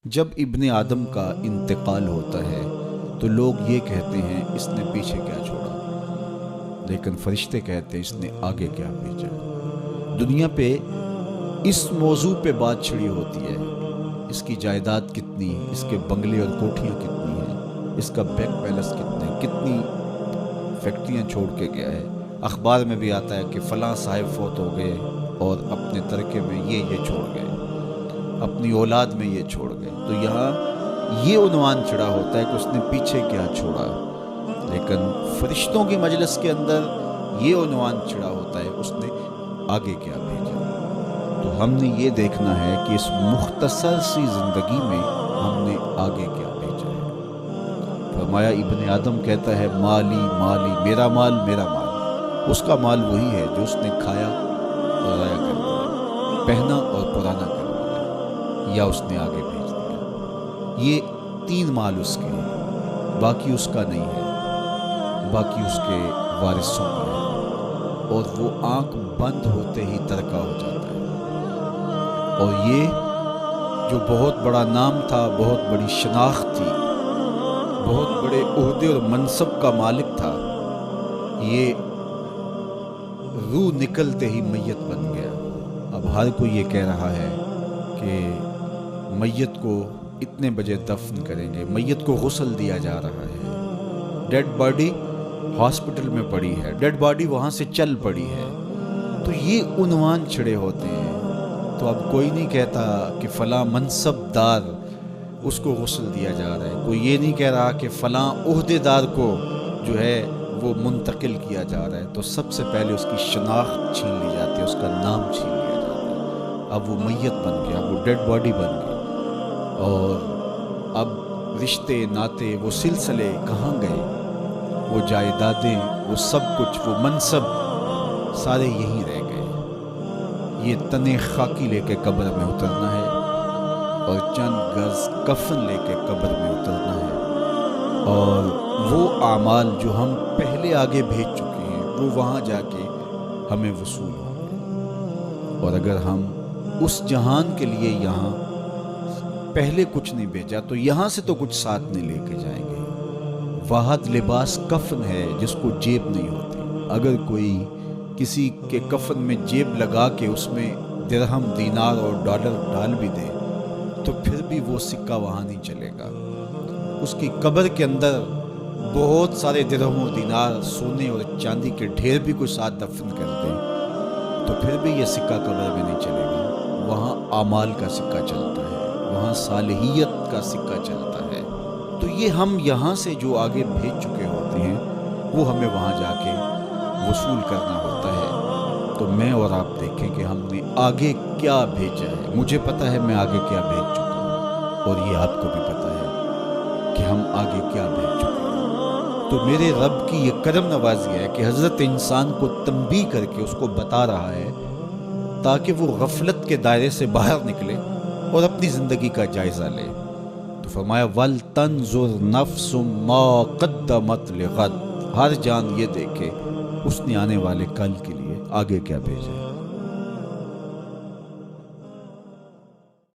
جب ابن آدم کا انتقال ہوتا ہے تو لوگ یہ کہتے ہیں اس نے پیچھے کیا چھوڑا، لیکن فرشتے کہتے ہیں اس نے آگے کیا بھیجا۔ دنیا پہ اس موضوع پہ بات چھڑی ہوتی ہے، اس کی جائیداد کتنی، اس کے بنگلے اور کوٹھیاں کتنی ہیں، اس کا بینک بیلنس کتنے، کتنی فیکٹریاں چھوڑ کے گیا ہے۔ اخبار میں بھی آتا ہے کہ فلاں صاحب فوت ہو گئے اور اپنے ترکے میں یہ چھوڑ گئے، اپنی اولاد میں یہ چھوڑ گئے۔ تو یہاں یہ عنوان چڑھا ہوتا ہے کہ اس نے پیچھے کیا چھوڑا، لیکن فرشتوں کی مجلس کے اندر یہ عنوان چڑھا ہوتا ہے اس نے آگے کیا بھیجا۔ تو ہم نے یہ دیکھنا ہے کہ اس مختصر سی زندگی میں ہم نے آگے کیا بھیجا ہے۔ فرمایا ابن آدم کہتا ہے مالی مالی، میرا مال میرا مال۔ اس کا مال وہی ہے جو اس نے کھایا اور ضائع کر دیا، پہنا اور پرانا کر دیا، یا اس نے آگے بھیج دیا۔ یہ 3 مال اس کے ہیں، باقی اس کا نہیں ہے، باقی اس کے وارثوں کا ہے، اور وہ آنکھ بند ہوتے ہی ترکہ ہو جاتا ہے۔ اور یہ جو بہت بڑا نام تھا، بہت بڑی شناخت تھی، بہت بڑے عہدے اور منصب کا مالک تھا، یہ روح نکلتے ہی میت بن گیا۔ اب ہر کوئی یہ کہہ رہا ہے کہ میت کو اتنے بجے دفن کریں گے، میت کو غسل دیا جا رہا ہے، ڈیڈ باڈی ہاسپٹل میں پڑی ہے، ڈیڈ باڈی وہاں سے چل پڑی ہے۔ تو یہ عنوان چھڑے ہوتے ہیں۔ تو اب کوئی نہیں کہتا کہ فلاں منصب دار اس کو غسل دیا جا رہا ہے، کوئی یہ نہیں کہہ رہا کہ فلاں عہدے دار کو جو ہے وہ منتقل کیا جا رہا ہے۔ تو سب سے پہلے اس کی شناخت چھین لی جاتی ہے، اس کا نام چھین لیا جاتا ہے۔ اب وہ میت بن گیا، اب وہ ڈیڈ باڈی بن گئی، اور اب رشتے ناتے، وہ سلسلے کہاں گئے، وہ جائیدادیں، وہ سب کچھ، وہ منصب سارے یہیں رہ گئے۔ یہ تنے خاکی لے کے قبر میں اترنا ہے، اور چند گز کفن لے کے قبر میں اترنا ہے، اور وہ اعمال جو ہم پہلے آگے بھیج چکے ہیں وہ وہاں جا کے ہمیں وصول ہوں گے۔ اور اگر ہم اس جہان کے لیے یہاں پہلے کچھ نہیں بھیجا تو یہاں سے تو کچھ ساتھ نہیں لے کے جائیں گے۔ واحد لباس کفن ہے جس کو جیب نہیں ہوتی۔ اگر کوئی کسی کے کفن میں جیب لگا کے اس میں درہم، دینار اور ڈالر ڈال بھی دے تو پھر بھی وہ سکہ وہاں نہیں چلے گا۔ اس کی قبر کے اندر بہت سارے درہم و دینار، سونے اور چاندی کے ڈھیر بھی کوئی ساتھ دفن کر دے تو پھر بھی یہ سکہ قبر میں نہیں چلے گا۔ وہاں اعمال کا سکہ چلتا ہے، وہاں صالحیت کا سکہ چلتا ہے۔ تو یہ ہم یہاں سے جو آگے بھیج چکے ہوتے ہیں وہ ہمیں وہاں جا کے وصول کرنا ہوتا ہے۔ تو میں اور آپ دیکھیں کہ ہم نے آگے کیا بھیجا ہے۔ مجھے پتا ہے میں آگے کیا بھیج چکا ہوں، اور یہ آپ کو بھی پتا ہے کہ ہم آگے کیا بھیج چکے ہیں۔ تو میرے رب کی یہ کرم نوازی ہے کہ حضرت انسان کو تنبیہ کر کے اس کو بتا رہا ہے تاکہ وہ غفلت کے دائرے سے باہر نکلے اور اپنی زندگی کا جائزہ لے۔ تو فرمایا وَلْتَنْظُرْ نَفْسٌ مَا قَدَّمَتْ لِغَدٍ، ہر جان یہ دیکھے اس نے آنے والے کل کے لیے آگے کیا بھیجا ہے۔